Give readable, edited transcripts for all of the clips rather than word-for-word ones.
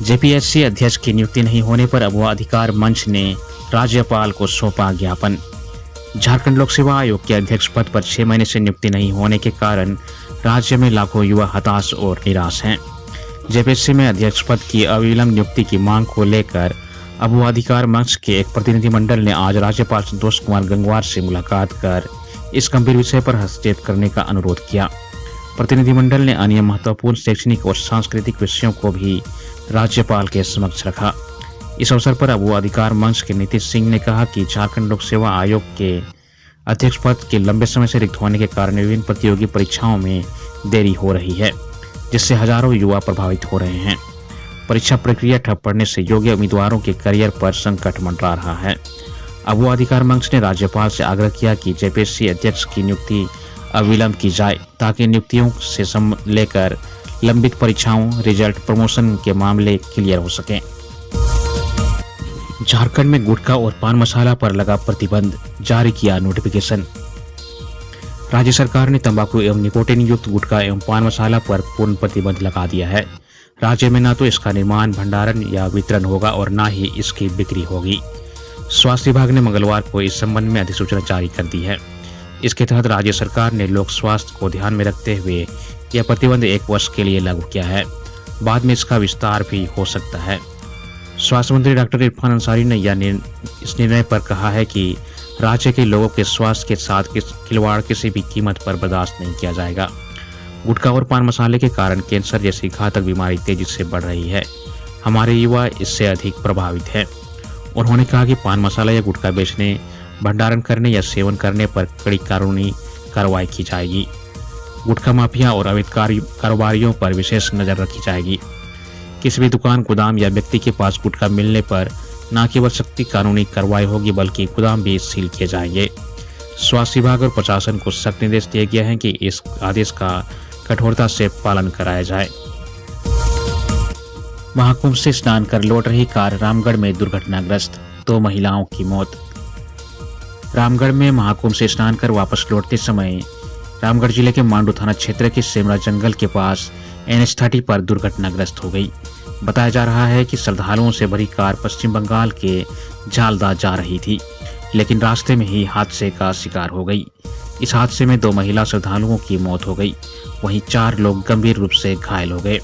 JPSC अध्यक्ष की नियुक्ति नहीं होने पर अगवा अधिकार मंच ने राज्यपाल को सौंपा ज्ञापन। झारखंड लोक सेवा आयोग के अध्यक्ष पद पर 6 महीने से नियुक्ति नहीं होने के कारण राज्य में लाखों युवा हताश और निराश हैं। जेपीएससी में अध्यक्ष पद की अविलंब नियुक्ति की मांग को लेकर अगवा अधिकार मंच के एक प्रतिनिधिमंडल ने आज राज्यपाल संतोष कुमार गंगवार से मुलाकात कर इस गंभीर विषय पर हस्तक्षेप करने का अनुरोध किया। प्रतिनिधिमंडल ने अन्य महत्वपूर्ण शैक्षणिक और सांस्कृतिक विषयों को भी राज्यपाल के समक्ष रखा। इस अवसर पर अगवा अधिकार मंच के नीतीश सिंह ने कहा कि झारखंड लोक सेवा आयोग के अध्यक्ष पद के लंबे समय से रिक्त होने के कारण विभिन्न प्रतियोगी परीक्षाओं में देरी हो रही है, जिससे हजारों युवा प्रभावित हो रहे हैं। परीक्षा प्रक्रिया ठप पड़ने से योग्य उम्मीदवारों के करियर पर संकट मंडरा रहा है। अगवा अधिकार मंच ने राज्यपाल से आग्रह किया कि जेपीएससी अध्यक्ष की नियुक्ति अविलंब की जाए, ताकि नियुक्तियों से लेकर लंबित परीक्षाओं, रिजल्ट, प्रमोशन के मामले क्लियर हो सकें। झारखंड में गुटखा और पान मसाला पर लगा प्रतिबंध, जारी किया नोटिफिकेशन। राज्य सरकार ने तंबाकू एवं निकोटिन युक्त गुटखा एवं पान मसाला पर पूर्ण प्रतिबंध लगा दिया है। राज्य में न तो इसका निर्माण, भंडारण या वितरण होगा और न ही इसकी बिक्री होगी। स्वास्थ्य विभाग ने मंगलवार को इस संबंध में अधिसूचना जारी कर दी है। इसके तहत राज्य सरकार ने लोक स्वास्थ्य को ध्यान में रखते हुए यह प्रतिबंध 1 वर्ष के लिए लागू किया है। बाद में इसका विस्तार भी हो सकता है। स्वास्थ्य मंत्री डॉक्टर इरफान अंसारी ने इस निर्णय पर कहा है कि राज्य के लोगों के स्वास्थ्य के साथ खिलवाड़ किसी भी कीमत पर बर्दाश्त नहीं किया जाएगा। गुटखा और पान मसाले के कारण कैंसर जैसी घातक बीमारी तेजी से बढ़ रही है। हमारे युवा इससे अधिक प्रभावित हैं। उन्होंने कहा कि पान मसाला या गुटखा बेचने, भंडारण करने या सेवन करने पर कड़ी कानूनी कार्रवाई की जाएगी। गुटखा माफिया और अवैध कारोबारियों पर विशेष नजर रखी जाएगी। किसी भी दुकान, गोदाम या व्यक्ति के पास गुटखा मिलने पर न केवल सख्त कानूनी कार्रवाई होगी, बल्कि गोदाम भी सील किए जाएंगे। स्वास्थ्य विभाग और प्रशासन को सख्त निर्देश दिए गए हैं कि इस आदेश का कठोरता से पालन कराया जाए। महाकुंभ से स्नान कर लौट रही कार रामगढ़ में दुर्घटनाग्रस्त, 2 महिलाओं की मौत। रामगढ़ में महाकुंभ से स्नान कर वापस लौटते समय रामगढ़ जिले के मांडू थाना क्षेत्र के सेमरा जंगल के पास NH30 पर दुर्घटनाग्रस्त हो गई। बताया जा रहा है कि श्रद्धालुओं से भरी कार पश्चिम बंगाल के झालदा जा रही थी, लेकिन रास्ते में ही हादसे का शिकार हो गई। इस हादसे में 2 महिला श्रद्धालुओं की मौत हो गई, वहीं 4 लोग गंभीर रूप से घायल हो गए।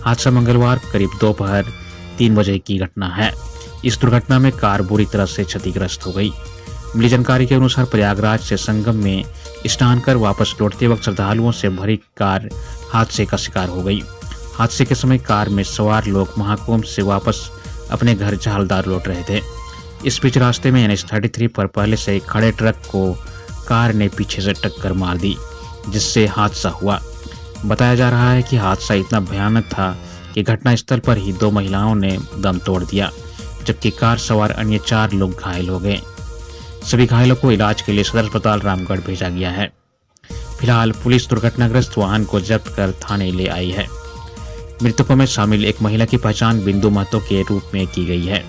हादसा मंगलवार करीब दोपहर 3 बजे की घटना है। इस दुर्घटना में कार बुरी तरह से क्षतिग्रस्त हो गई। मिली जानकारी के अनुसार प्रयागराज से संगम में स्नान कर वापस लौटते वक्त श्रद्धालुओं से भरी कार हादसे का शिकार हो गई। हादसे के समय कार में सवार लोग महाकुंभ से वापस अपने घर झालदार लौट रहे थे। इस बीच रास्ते में NH33 पर पहले से खड़े ट्रक को कार ने पीछे से टक्कर मार दी, जिससे हादसा हुआ। बताया जा रहा है कि हादसा इतना भयानक था कि घटनास्थल पर ही 2 महिलाओं ने दम तोड़ दिया, जबकि कार सवार अन्य 4 लोग घायल हो गए। सभी घायलों को इलाज के लिए सदर अस्पताल रामगढ़ भेजा गया है। फिलहाल पुलिस दुर्घटनाग्रस्त वाहन को जब्त कर थाने ले आई है। मृतकों में शामिल एक महिला की पहचान बिंदु महतो के रूप में की गई है।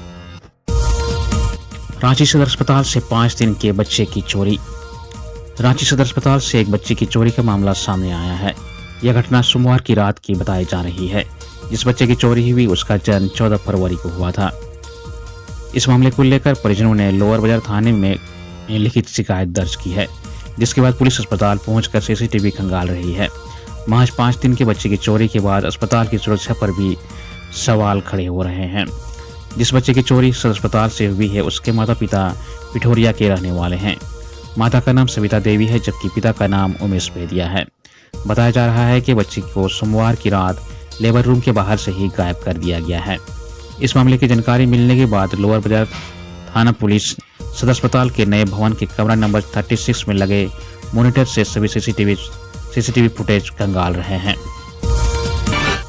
रांची सदर अस्पताल से 5 दिन के बच्चे की चोरी। रांची सदर अस्पताल से एक बच्चे की चोरी का मामला सामने आया है। यह घटना सोमवार की रात की बताई जा रही है। जिस बच्चे की चोरी हुई उसका जन्म 14 फरवरी को हुआ था। इस मामले को लेकर परिजनों ने लोअर बाजार थाने में लिखित शिकायत दर्ज की है, जिसके बाद पुलिस अस्पताल पहुंचकर CCTV खंगाल रही है। महज 5 दिन के बच्चे की चोरी के बाद अस्पताल की सुरक्षा पर भी सवाल खड़े हो रहे हैं। जिस बच्चे की चोरी सदर अस्पताल से हुई है उसके माता पिता पिठोरिया के रहने वाले हैं। माता का नाम सविता देवी है, जबकि पिता का नाम उमेश बेदिया है। बताया जा रहा है कि बच्ची को सोमवार की रात लेबर रूम के बाहर से ही गायब कर दिया गया है। इस मामले की जानकारी मिलने के बाद लोअर बाजार थाना पुलिस सदर अस्पताल के नए भवन के कमरा नंबर 36 में लगे मॉनिटर से सभी CCTV फुटेज खंगाल रहे हैं।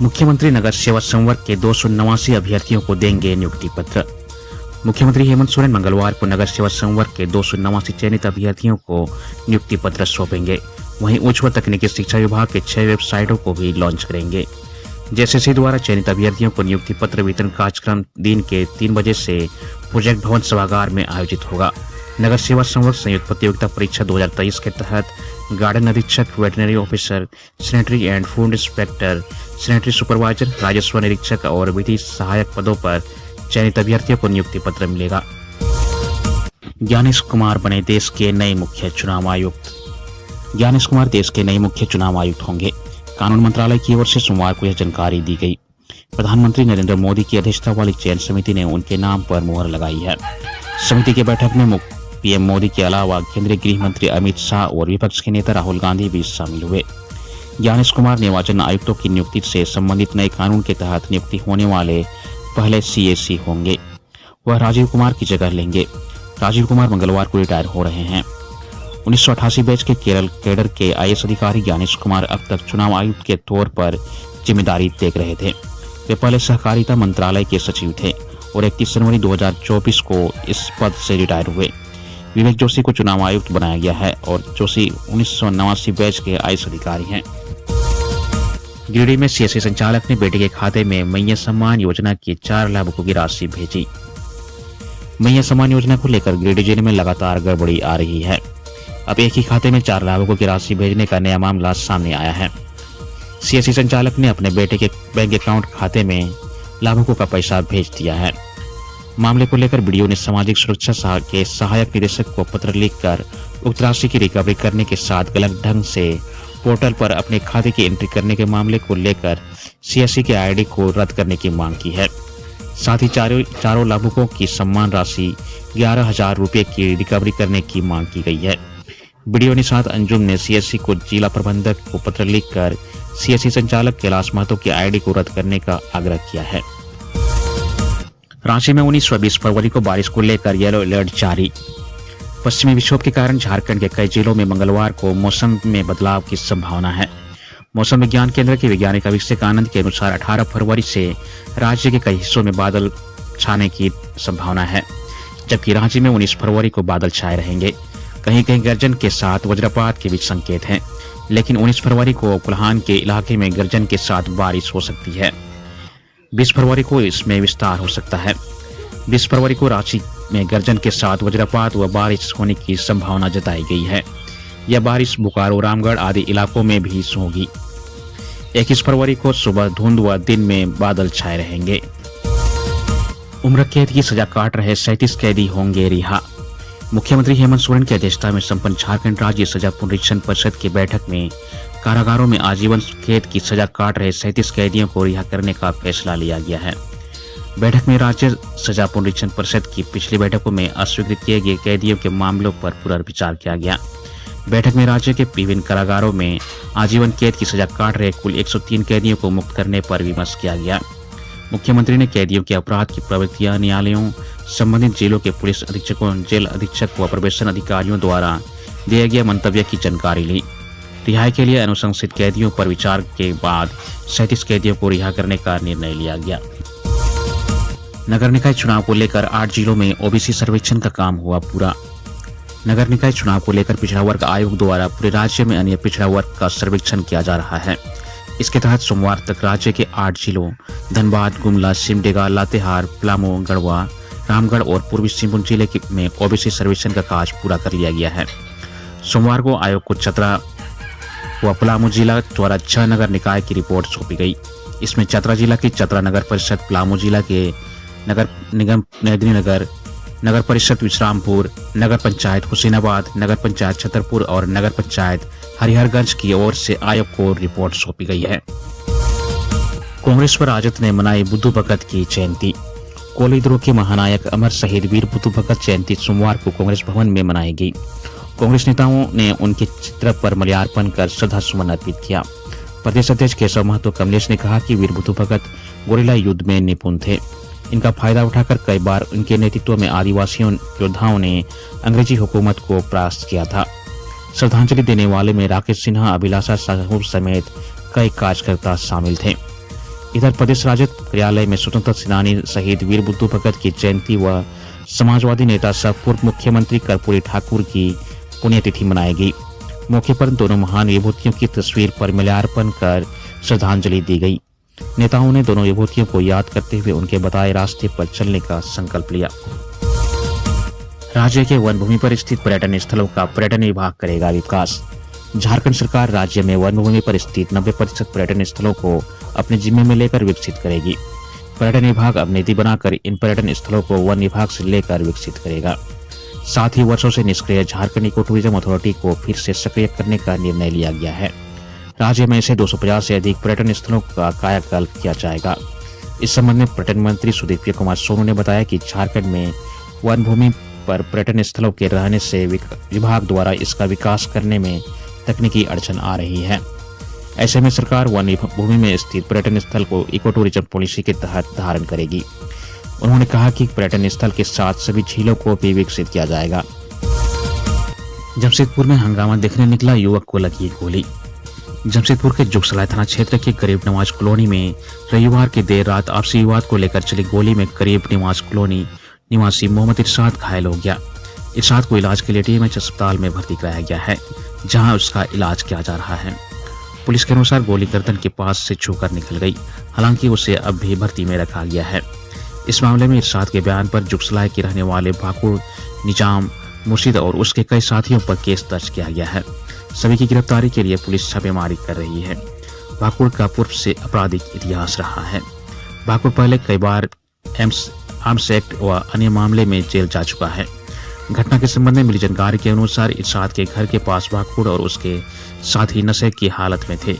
मुख्यमंत्री नगर सेवा संवर्ग के 289 अभ्यर्थियों को देंगे नियुक्ति पत्र। मुख्यमंत्री हेमंत सोरेन मंगलवार को नगर सेवा संवर्ग के 289 चयनित अभ्यर्थियों को नियुक्ति पत्र सौंपेंगे। वहीं उच्च व तकनीकी शिक्षा विभाग के 6 वेबसाइटों को भी लॉन्च करेंगे। JSSC द्वारा चयनित अभ्यर्थियों को नियुक्ति पत्र वितरण कार्यक्रम दिन के 3 बजे से प्रोजेक्ट भवन सभागार में आयोजित होगा। नगर सेवा संवर्ग संयुक्त प्रतियोगिता परीक्षा 2023 के तहत गार्डन अधीक्षक, veterinary officer, sanitary and food inspector, sanitary supervisor, राजस्व निरीक्षक और विधि सहायक पदों पर चयनित अभ्यर्थियों को नियुक्ति पत्र मिलेगा। ज्ञानेश कुमार बने देश के नए मुख्य चुनाव आयुक्त। ज्ञानेश कुमार देश के नए मुख्य चुनाव आयुक्त होंगे। कानून मंत्रालय की ओर से सोमवार को यह जानकारी दी गई। प्रधानमंत्री नरेंद्र मोदी की अध्यक्षता वाली चयन समिति ने उनके नाम पर मुहर लगाई है। समिति की बैठक में पीएम मोदी के अलावा केंद्रीय गृह मंत्री अमित शाह और विपक्ष के नेता राहुल गांधी भी शामिल हुए। ज्ञानेश कुमार निर्वाचन आयुक्तों की नियुक्ति से संबंधित नए कानून के तहत नियुक्ति होने वाले पहले सीएसी होंगे। वह राजीव कुमार की जगह लेंगे। राजीव कुमार मंगलवार को रिटायर हो रहे हैं। 1988 बैच के केरल कैडर के आईएएस अधिकारी ज्ञानेश कुमार अब तक चुनाव आयुक्त के तौर पर जिम्मेदारी देख रहे थे। वे पहले सहकारिता मंत्रालय के सचिव थे और 31 जनवरी 2024 को इस पद से रिटायर हुए। विवेक जोशी को चुनाव आयुक्त बनाया गया है और जोशी 1989 बैच के आईएएस अधिकारी हैं। गिरिडीह में सीएससी संचालक ने बेटे के खाते में मैया सम्मान योजना के 4 लाभुकों की राशि भेजी। मैया सम्मान योजना को लेकर गिरिडीह जिले में लगातार गड़बड़ी आ रही है। अब एक ही खाते में 4 लाभुकों की राशि भेजने का नया मामला सामने आया है। सीएससी संचालक ने अपने बेटे के बैंक अकाउंट खाते में लाभुकों का पैसा भेज दिया है। मामले को लेकर बीडीओ ने सामाजिक सुरक्षा के सहायक निदेशक को पत्र लिखकर उक्त राशि की रिकवरी करने के साथ गलत ढंग से पोर्टल पर अपने खाते की एंट्री करने के मामले को लेकर सीएससी के आईडी को रद्द करने की मांग की है। साथ ही चारों लाभुकों की सम्मान राशि 11,000 रुपये की रिकवरी करने की मांग की गई है। बीडीओ निशांत अंजुम ने सीएससी को जिला प्रबंधक को पत्र लिखकर सीएससी संचालक कैलाश महतो की आईडी को रद्द करने का आग्रह किया है। रांची में 19 व 20 फरवरी को बारिश को लेकर येलो अलर्ट जारी। पश्चिमी विक्षोभ के कारण झारखंड के कई जिलों में मंगलवार को मौसम में बदलाव की संभावना है। मौसम विज्ञान केंद्र के वैज्ञानिक अभिषेक आनंद के अनुसार 18 फरवरी से राज्य के कई हिस्सों में बादल छाने की संभावना है, जबकि रांची में 19 फरवरी को बादल छाए रहेंगे। कहीं कहीं गर्जन के साथ वज्रपात के भी संकेत हैं, लेकिन 19 फरवरी को कोल्हान के इलाके में गर्जन के साथ बारिश हो सकती है। 20 फरवरी को इसमें विस्तार हो सकता है। 20 फरवरी को रांची में गर्जन के साथ वज्रपात व बारिश होने की संभावना जताई गई है। यह बारिश बोकारो, रामगढ़ आदि इलाकों में भी होगी। 21 फरवरी को सुबह धुंध व दिन में बादल छाए रहेंगे। उम्र कैद की सजा काट रहे 37 कैदी होंगे रिहा। मुख्यमंत्री हेमंत सोरेन की अध्यक्षता में संपन्न झारखंड राज्य सजा पुनरीक्षण परिषद की बैठक में कारागारों में आजीवन कैद की सजा काट रहे 37 कैदियों को रिहा करने का फैसला लिया गया है। बैठक में राज्य सजा पुनरीक्षण परिषद की पिछली बैठकों में अस्वीकृत किए गए कैदियों के मामलों पर पुनर्विचार किया गया। बैठक में राज्य के विभिन्न कारागारों में आजीवन कैद की सजा काट रहे कुल 103 कैदियों को मुक्त करने पर विमर्श किया गया। मुख्यमंत्री ने कैदियों के अपराध की प्रवृत्तियां न्यायालयों, संबंधित जिलों के पुलिस अधीक्षकों, जेल अधीक्षक व प्रवेशन अधिकारियों द्वारा दिए गए मंतव्य की जानकारी ली। रिहाई के लिए अनुशंसित कैदियों पर विचार के बाद 37 कैदियों को रिहा करने का निर्णय लिया गया। नगर निकाय चुनाव को लेकर 8 जिलों में ओबीसी सर्वेक्षण का काम हुआ पूरा। नगर निकाय चुनाव को लेकर पिछड़ा वर्ग आयोग द्वारा पूरे राज्य में अन्य पिछड़ा वर्ग का सर्वेक्षण किया जा रहा है। इसके तहत सोमवार तक राज्य के 8 जिलों धनबाद, गुमला, सिमडेगा, लातेहार, पलामू, गढ़वा, रामगढ़ और पूर्वी सिंहभूम जिले में ओबीसी सर्वेक्षण का कार्य पूरा कर लिया गया है। सोमवार को आयोग को चतरा व पलामू जिला द्वारा 6 नगर निकाय की रिपोर्ट सौंपी गई। इसमें चतरा जिला की चतरा नगर परिषद, पलामू जिला के नगर निगम मेदिनीनगर, नगर परिषद विश्रामपुर, नगर पंचायत हुसैनाबाद, नगर पंचायत छतरपुर और नगर पंचायत हरिहरगंज की ओर से आयोग को रिपोर्ट सौंपी गई है। कांग्रेस व राजद ने मनाई बुद्धू भगत की जयंती। कोली विद्रोह के महानायक अमर शहीद वीर बुद्धू भगत जयंती सोमवार को कांग्रेस भवन में मनाई गई। कांग्रेस नेताओं ने उनके चित्र पर माल्यार्पण कर श्रद्धा सुमन अर्पित किया। प्रदेश अध्यक्ष केशव महतो कमलेश ने कहा कि वीर बुद्धू भगत गोरिल्ला युद्ध में निपुण थे। इनका फायदा उठाकर कई बार उनके नेतृत्व में आदिवासी योद्धाओं ने अंग्रेजी हुकूमत को परास्त किया था। श्रद्धांजलि देने वाले में राकेश सिन्हा, अभिलाषा साहू समेत कई कार्यकर्ता शामिल थे। इधर प्रदेश राजद कार्यालय में स्वतंत्रता सेनानी शहीद वीर बुद्धू भगत की जयंती व समाजवादी नेता सह पूर्व मुख्यमंत्री कर्पूरी ठाकुर की पुण्यतिथि मनाई गई। मौके पर दोनों महान विभूतियों की तस्वीर पर माल्यार्पण कर श्रद्धांजलि दी गई। नेताओं ने दोनों विभूतियों को याद करते हुए उनके बताए रास्ते पर चलने का संकल्प लिया। राज्य के वन भूमि पर स्थित पर्यटन स्थलों का पर्यटन विभाग करेगा विकास। झारखंड सरकार राज्य में वन भूमि पर स्थित 90% पर्यटन स्थलों को अपने जिम्मे में लेकर विकसित करेगी। पर्यटन विभाग अब नीति बनाकर इन पर्यटन स्थलों को वन विभाग से लेकर विकसित करेगा। साथ ही वर्षों से निष्क्रिय झारखंड इको टूरिज्म अथॉरिटी को फिर से सक्रिय करने का निर्णय लिया गया है। राज्य में ऐसे 250 से अधिक पर्यटन स्थलों का कायाकल्प किया जाएगा। इस संबंध में पर्यटन मंत्री सुदीप्य कुमार सोनू ने बताया कि झारखंड में वन भूमि पर पर्यटन स्थलों के रहने से विभाग द्वारा इसका विकास करने में तकनीकी अड़चन आ रही है। ऐसे में सरकार वन भूमि में स्थित पर्यटन स्थल को इको टूरिज्म पॉलिसी के तहत धारण करेगी। उन्होंने कहा कि पर्यटन स्थल के साथ सभी झीलों को भी विकसित किया जाएगा। जमशेदपुर में हंगामा देखने निकला युवक को लगी गोली। जमशेदपुर के जुगसलाई थाना क्षेत्र के गरीब नवाज कॉलोनी में रविवार की देर रात आपसी विवाद को लेकर चली गोली में गरीब नवाज कॉलोनी निवासी मोहम्मद इरशाद घायल हो गया। इरशाद को इलाज के लिए टीएमएच अस्पताल में भर्ती कराया गया है, जहां उसका इलाज किया जा रहा है। पुलिस के अनुसार गोली गर्दन के पास से छूकर निकल गई। हालांकि उसे अब भी भर्ती में रखा गया है। इस मामले में इरशाद के बयान पर जुगसलाई के रहने वाले भाकुड़, निजाम, मुर्शिद और उसके कई साथियों पर केस दर्ज किया गया है। सभी की गिरफ्तारी के लिए पुलिस छापेमारी कर रही है। भाकुड़ का पूर्व से आपराधिक इतिहास रहा है। भाकुड़ पहले कई बार आर्म्स एक्ट व अन्य मामले में जेल जा चुका है। घटना के संबंध में मिली जानकारी के अनुसार इरशाद के घर के पास भाकुड़ और उसके साथी नशे की हालत में थे।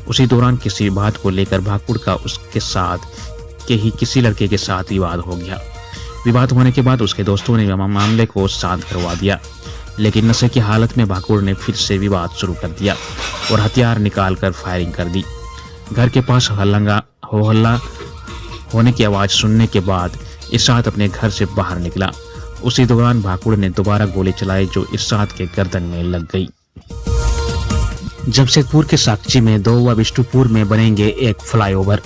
उसी दौरान किसी बात को लेकर भाकुड़ का उसके साथ के ही किसी लड़के के साथ विवाद हो गया। विवाद होने के बाद उसके दोस्तों ने मामले को शांत करवा दिया, लेकिन नशे की हालत में भाकुड़ ने फिर से विवाद शुरू कर दिया और हथियार निकालकर फायरिंग कर दी। घर के पास हल्ला होने की आवाज सुनने के बाद इरशाद अपने घर से बाहर निकला। उसी दौरान भाकुड़ ने दोबारा गोली चलाई जो इरशाद के गर्दन में लग गई। जमशेदपुर के साकची में 2 व बिष्टुपुर में बनेंगे एक फ्लाईओवर।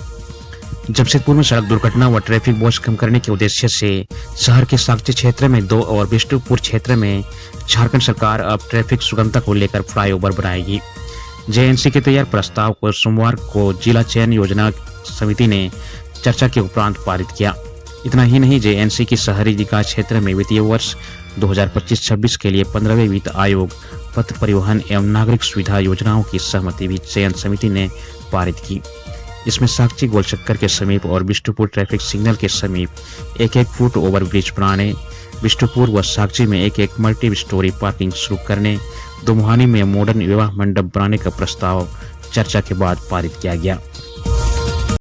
जमशेदपुर में सड़क दुर्घटना व ट्रैफिक बोझ कम करने के उद्देश्य से शहर के साकची क्षेत्र में 2 और बिष्टुपुर क्षेत्र में झारखंड सरकार अब ट्रैफिक सुगमता को लेकर फ्लाईओवर बनाएगी। जेएनसी के तैयार प्रस्ताव को सोमवार को जिला चयन योजना समिति ने चर्चा के उपरांत पारित किया। इतना ही नहीं, जेएनसी की शहरी विकास क्षेत्र में वित्तीय वर्ष 2025-26 के लिए 15वें वित्त आयोग पथ परिवहन एवं नागरिक सुविधा योजनाओं की सहमति भी चयन समिति ने पारित की। इसमें साकची गोलचक्कर के समीप और बिष्टुपुर ट्रैफिक सिग्नल के समीप 1-1 फुट ओवरब्रिज बनाने, बिष्टुपुर व साकची में 1-1 मल्टी स्टोरी पार्किंग शुरू करने, दोमुहानी में मॉडर्न विवाह मंडप बनाने का प्रस्ताव चर्चा के बाद पारित किया गया।